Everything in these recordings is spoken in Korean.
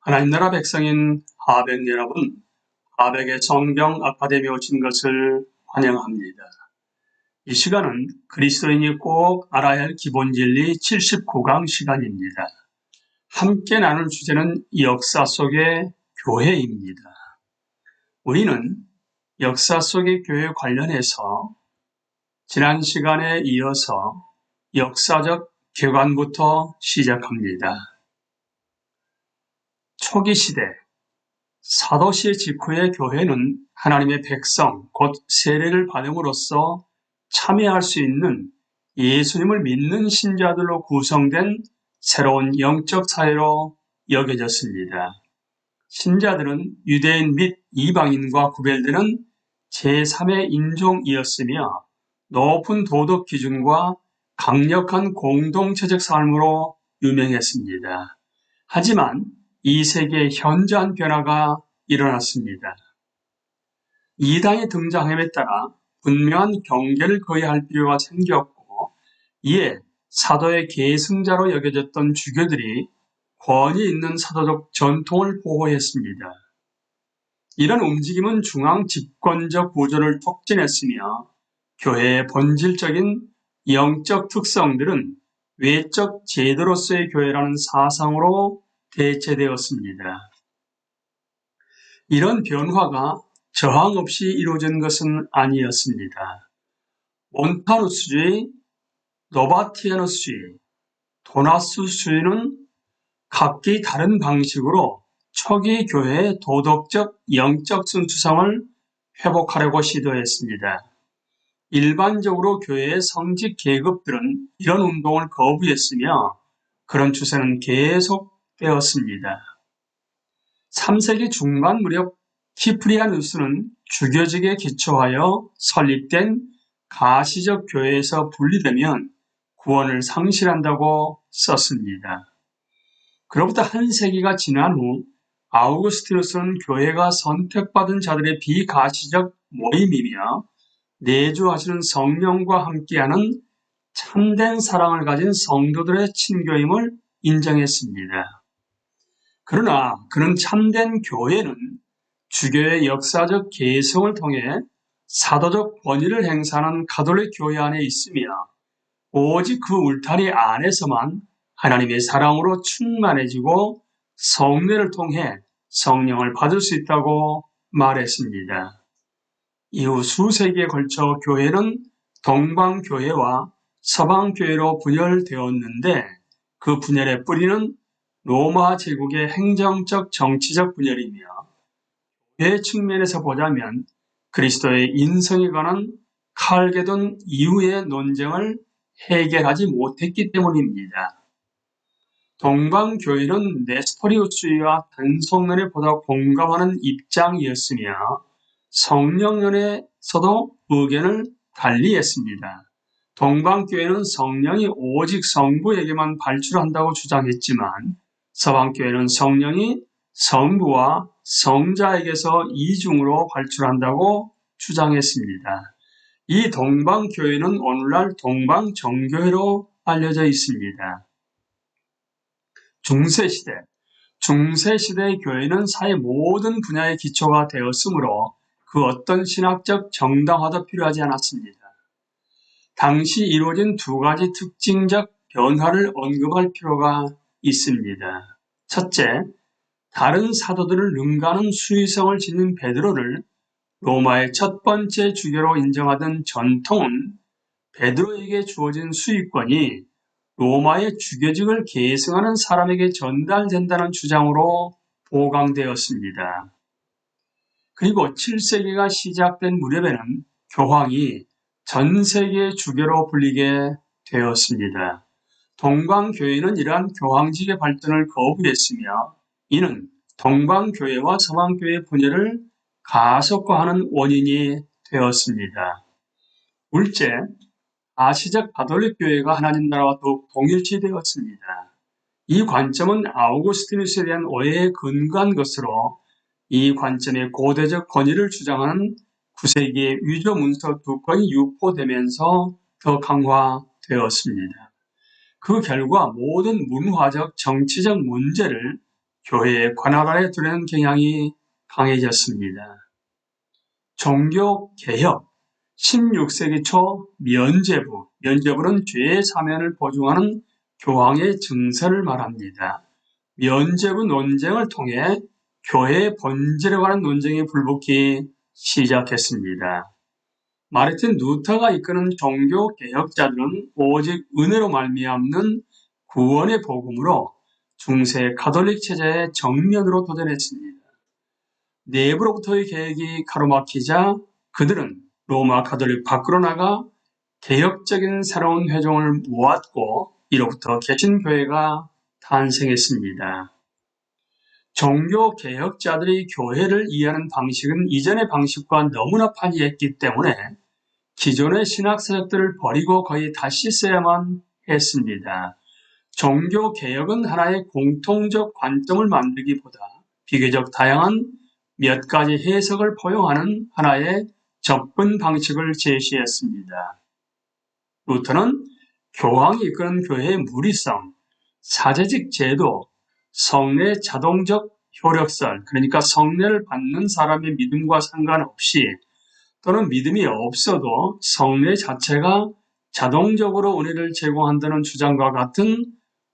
하나님 나라 백성인 하백 여러분, 하백의 성경 아카데미에 오신 것을 환영합니다. 이 시간은 그리스도인이 꼭 알아야 할 기본 진리 79강 시간입니다. 함께 나눌 주제는 역사 속의 교회입니다. 우리는 역사 속의 교회 관련해서 지난 시간에 이어서 역사적 개관부터 시작합니다. 초기 시대, 사도시대 직후의 교회는 하나님의 백성, 곧 세례를 받음으로써 참여할 수 있는 예수님을 믿는 신자들로 구성된 새로운 영적 사회로 여겨졌습니다. 신자들은 유대인 및 이방인과 구별되는 제3의 인종이었으며 높은 도덕 기준과 강력한 공동체적 삶으로 유명했습니다. 하지만 이 세계에 현저한 변화가 일어났습니다. 이단이 등장함에 따라 분명한 경계를 거해야 할 필요가 생겼고, 이에 사도의 계승자로 여겨졌던 주교들이 권위 있는 사도적 전통을 보호했습니다. 이런 움직임은 중앙 집권적 구조를 촉진했으며 교회의 본질적인 영적 특성들은 외적 제도로서의 교회라는 사상으로 대체되었습니다. 이런 변화가 저항 없이 이루어진 것은 아니었습니다. 몬타누스주의, 노바티아누스주의, 도나스주의는 각기 다른 방식으로 초기 교회의 도덕적, 영적 순수성을 회복하려고 시도했습니다. 일반적으로 교회의 성직 계급들은 이런 운동을 거부했으며 그런 추세는 계속되었습니다. 3세기 중반 무렵 키프리아누스는 주교직에 기초하여 설립된 가시적 교회에서 분리되면 구원을 상실한다고 썼습니다. 그로부터 한 세기가 지난 후 아우구스티누스는 교회가 선택받은 자들의 비가시적 모임이며 내주하시는 성령과 함께하는 참된 사랑을 가진 성도들의 친교임을 인정했습니다. 그러나 그는 참된 교회는 주교의 역사적 계승을 통해 사도적 권위를 행사하는 가톨릭 교회 안에 있으며 오직 그 울타리 안에서만 하나님의 사랑으로 충만해지고 성례를 통해 성령을 받을 수 있다고 말했습니다. 이후 수세기에 걸쳐 교회는 동방교회와 서방교회로 분열되었는데 그 분열의 뿌리는 로마 제국의 행정적 정치적 분열이며 교회 측면에서 보자면 그리스도의 인성에 관한 칼게돈 이후의 논쟁을 해결하지 못했기 때문입니다. 동방교회는 네스토리우스주의와 단속론에 보다 공감하는 입장이었으며 성령론에서도 의견을 달리했습니다. 동방교회는 성령이 오직 성부에게만 발출한다고 주장했지만 서방교회는 성령이 성부와 성자에게서 이중으로 발출한다고 주장했습니다. 이 동방교회는 오늘날 동방정교회로 알려져 있습니다. 중세시대의 교회는 사회 모든 분야의 기초가 되었으므로 그 어떤 신학적 정당화도 필요하지 않았습니다. 당시 이루어진 두 가지 특징적 변화를 언급할 필요가 있습니다. 첫째, 다른 사도들을 능가하는 수위성을 지닌 베드로를 로마의 첫 번째 주교로 인정하던 전통은 베드로에게 주어진 수위권이 로마의 주교직을 계승하는 사람에게 전달된다는 주장으로 보강되었습니다. 그리고 7세기가 시작된 무렵에는 교황이 전 세계의 주교로 불리게 되었습니다. 동방교회는 이러한 교황직의 발전을 거부했으며 이는 동방교회와 서방교회의 분열을 가속화하는 원인이 되었습니다. 둘째, 아시적 가톨릭 교회가 하나님 나라와 더욱 동일시되었습니다. 이 관점은 아우구스티누스에 대한 오해에 근거한 것으로 이 관점의 고대적 권위를 주장하는 9세기의 위조 문서 2건이 유포되면서 더 강화되었습니다. 그 결과 모든 문화적, 정치적 문제를 교회의 관할 아래 두려는 경향이 강해졌습니다. 종교개혁, 16세기 초 면죄부는 죄의 사면을 보증하는 교황의 증서를 말합니다. 면죄부 논쟁을 통해 교회의 본질에 관한 논쟁이 불붙기 시작했습니다. 마르틴 루터가 이끄는 종교개혁자들은 오직 은혜로 말미암는 구원의 복음으로 중세 가톨릭 체제에 정면으로 도전했습니다. 내부로부터의 개혁이 가로막히자 그들은 로마 가톨릭 밖으로 나가 개혁적인 새로운 회종을 모았고 이로부터 개신교회가 탄생했습니다. 종교개혁자들이 교회를 이해하는 방식은 이전의 방식과 너무나 판이했기 때문에 기존의 신학사역들을 버리고 거의 다시 써야만 했습니다. 종교개혁은 하나의 공통적 관점을 만들기보다 비교적 다양한 몇 가지 해석을 포용하는 하나의 접근 방식을 제시했습니다. 루터는 교황이 이끄는 교회의 무리성, 사제직 제도, 성례 자동적 효력설, 그러니까 성례를 받는 사람의 믿음과 상관없이 또는 믿음이 없어도 성례 자체가 자동적으로 은혜를 제공한다는 주장과 같은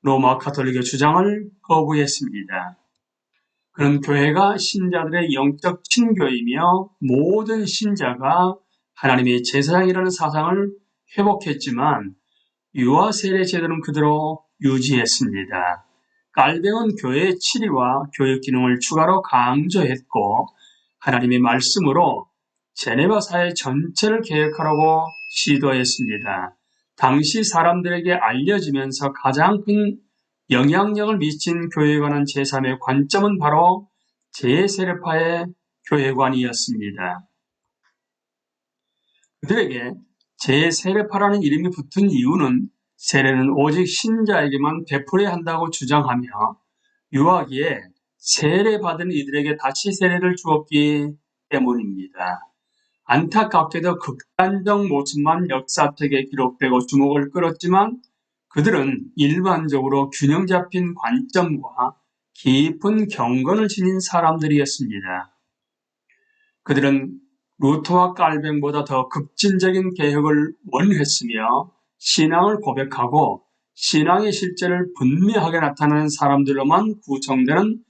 로마 가톨릭의 주장을 거부했습니다. 그는 교회가 신자들의 영적 친교이며 모든 신자가 하나님의 제사장이라는 사상을 회복했지만 유아 세례 제도는 그대로 유지했습니다. 깔뱅은 교회의 치리와 교육 기능을 추가로 강조했고 하나님의 말씀으로 제네바 사회 전체를 개혁하려고 시도했습니다. 당시 사람들에게 알려지면서 가장 큰 영향력을 미친 교회에 관한 제3의 관점은 바로 제세례파의 교회관이었습니다. 그들에게 제세례파라는 이름이 붙은 이유는 세례는 오직 신자에게만 베풀어야 한다고 주장하며 유아기에 세례받은 이들에게 다시 세례를 주었기 때문입니다. 안타깝게도 극단적 모습만 역사책에 기록되고 주목을 끌었지만 그들은 일반적으로 균형 잡힌 관점과 깊은 경건을 지닌 사람들이었습니다. 그들은 루터와 깔뱅보다 더 급진적인 개혁을 원했으며 신앙을 고백하고 신앙의 실제를 분명하게 나타내는 사람들로만 구성되는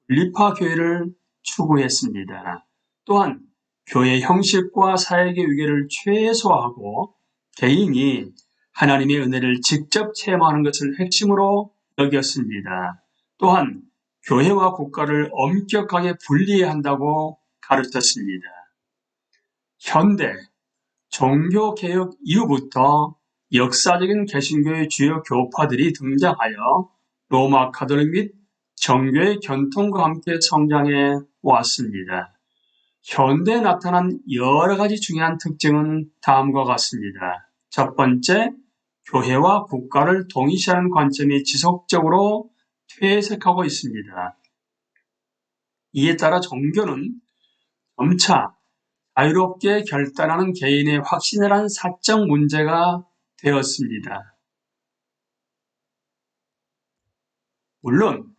분리파 교회를 추구했습니다. 또한 교회 형식과 사역의 위계를 최소화하고 개인이 하나님의 은혜를 직접 체험하는 것을 핵심으로 여겼습니다. 또한 교회와 국가를 엄격하게 분리해야 한다고 가르쳤습니다. 현대 종교개혁 이후부터 역사적인 개신교의 주요 교파들이 등장하여 로마 가톨릭 및 정교의 견통과 함께 성장해 왔습니다. 현대에 나타난 여러 가지 중요한 특징은 다음과 같습니다. 첫 번째, 교회와 국가를 동일시하는 관점이 지속적으로 퇴색하고 있습니다. 이에 따라 종교는 점차 자유롭게 결단하는 개인의 확신이라는 사적 문제가 되었습니다. 물론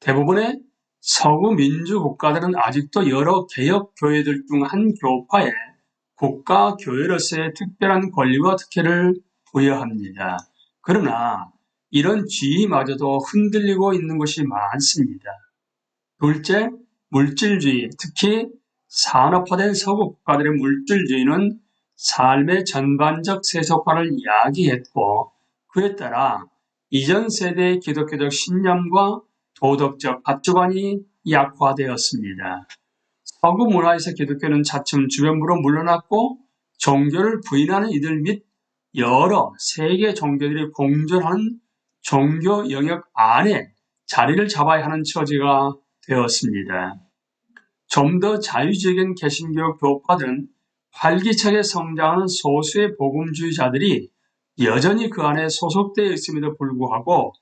대부분의 서구 민주 국가들은 아직도 여러 개혁 교회들 중 한 교파에 국가 교회로서의 특별한 권리와 특혜를 부여합니다. 그러나 이런 지위마저도 흔들리고 있는 것이 많습니다. 둘째, 물질주의, 특히 산업화된 서구 국가들의 물질주의는 삶의 전반적 세속화를 야기했고 그에 따라 이전 세대의 기독교적 신념과 도덕적 가치관이 약화되었습니다. 서구 문화에서 기독교는 차츰 주변부로 물러났고 종교를 부인하는 이들 및 여러 세계 종교들이 공존하는 종교 영역 안에 자리를 잡아야 하는 처지가 되었습니다. 좀 더 자유적인 개신교 교파들은 활기차게 성장하는 소수의 복음주의자들이 여전히 그 안에 소속되어 있음에도 불구하고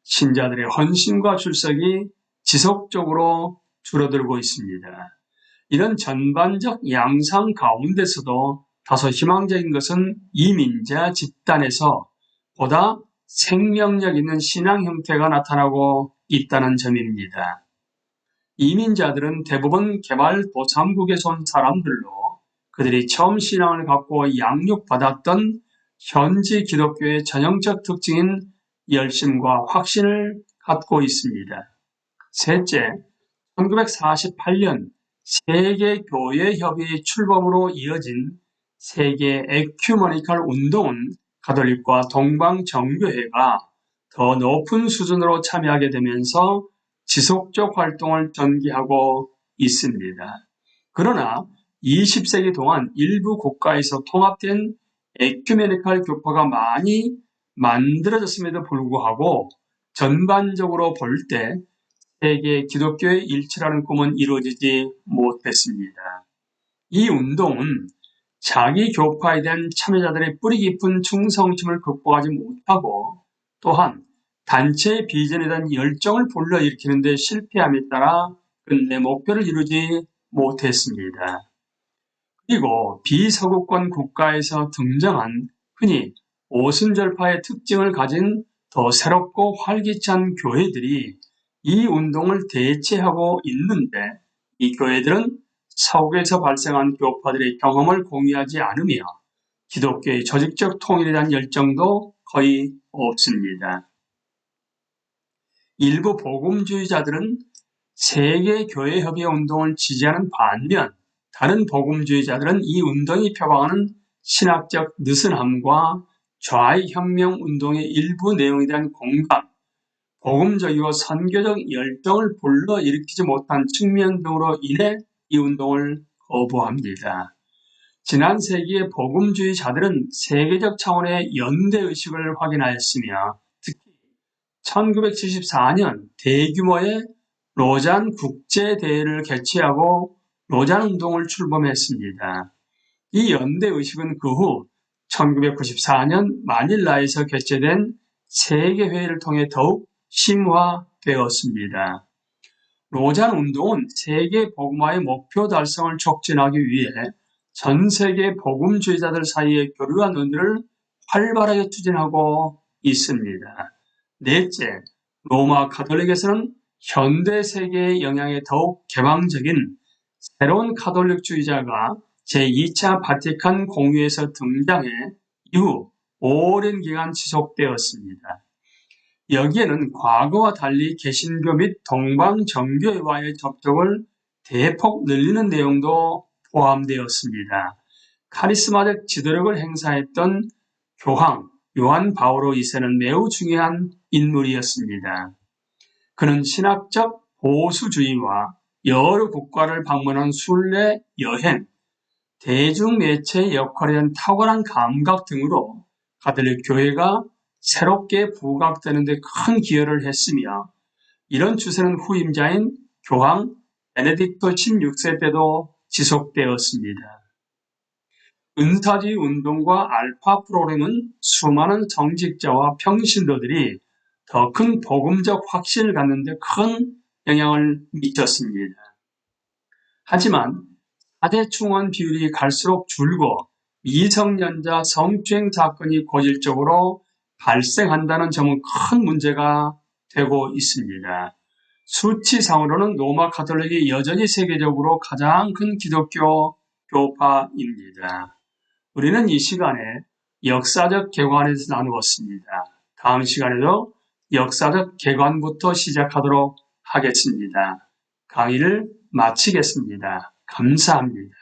신자들의 헌신과 출석이 지속적으로 줄어들고 있습니다. 이런 전반적 양상 가운데서도 다소 희망적인 것은 이민자 집단에서 보다 생명력 있는 신앙 형태가 나타나고 있다는 점입니다. 이민자들은 대부분 개발도상국에서 온 사람들로 그들이 처음 신앙을 갖고 양육받았던 현지 기독교의 전형적 특징인 열심과 확신을 갖고 있습니다. 셋째, 1948년 세계교회협의회 출범으로 이어진 세계 에큐머니컬 운동은 가톨릭과 동방정교회가 더 높은 수준으로 참여하게 되면서 지속적 활동을 전개하고 있습니다. 그러나 20세기 동안 일부 국가에서 통합된 에큐메니컬 교파가 많이 만들어졌음에도 불구하고 전반적으로 볼 때 세계 기독교의 일치라는 꿈은 이루어지지 못했습니다. 이 운동은 자기 교파에 대한 참여자들의 뿌리 깊은 충성심을 극복하지 못하고 또한 단체의 비전에 대한 열정을 불러일으키는 데 실패함에 따라 끝내 목표를 이루지 못했습니다. 그리고 비서구권 국가에서 등장한 흔히 오순절파의 특징을 가진 더 새롭고 활기찬 교회들이 이 운동을 대체하고 있는데 이 교회들은 서구에서 발생한 교파들의 경험을 공유하지 않으며 기독교의 조직적 통일에 대한 열정도 거의 없습니다. 일부 복음주의자들은 세계교회협의회 운동을 지지하는 반면 다른 복음주의자들은 이 운동이 표방하는 신학적 느슨함과 좌익혁명 운동의 일부 내용에 대한 공감, 복음적이고 선교적 열정을 불러일으키지 못한 측면 등으로 인해 이 운동을 거부합니다. 지난 세기의 복음주의자들은 세계적 차원의 연대의식을 확인하였으며 특히 1974년 대규모의 로잔 국제대회를 개최하고 로잔 운동을 출범했습니다. 이 연대의식은 그 후 1994년 마닐라에서 개최된 세계회의를 통해 더욱 심화되었습니다. 로잔 운동은 세계 복음화의 목표 달성을 촉진하기 위해 전 세계 복음주의자들 사이의 교류와 논의를 활발하게 추진하고 있습니다. 넷째, 로마 가톨릭에서는 현대 세계의 영향에 더욱 개방적인 새로운 가톨릭주의자가 제2차 바티칸 공의회에서 등장해 이후 오랜 기간 지속되었습니다. 여기에는 과거와 달리 개신교 및 동방정교회와의 접촉을 대폭 늘리는 내용도 포함되었습니다. 카리스마적 지도력을 행사했던 교황 요한 바오로 2세는 매우 중요한 인물이었습니다. 그는 신학적 보수주의와 여러 국가를 방문한 순례 여행, 대중매체의 역할에 대한 탁월한 감각 등으로 가톨릭 교회가 새롭게 부각되는 데 큰 기여를 했으며 이런 추세는 후임자인 교황 베네딕토 16세 때도 지속되었습니다. 은사주의 운동과 알파 프로그램은 수많은 정직자와 평신도들이 더 큰 복음적 확신을 갖는 데 큰 영향을 미쳤습니다. 하지만 4대 충원 비율이 갈수록 줄고 미성년자 성추행 사건이 고질적으로 발생한다는 점은 큰 문제가 되고 있습니다. 수치상으로는 로마 가톨릭이 여전히 세계적으로 가장 큰 기독교 교파입니다. 우리는 이 시간에 역사적 개관에서 나누었습니다. 다음 시간에도 역사적 개관부터 시작하도록 하겠습니다. 강의를 마치겠습니다. 감사합니다.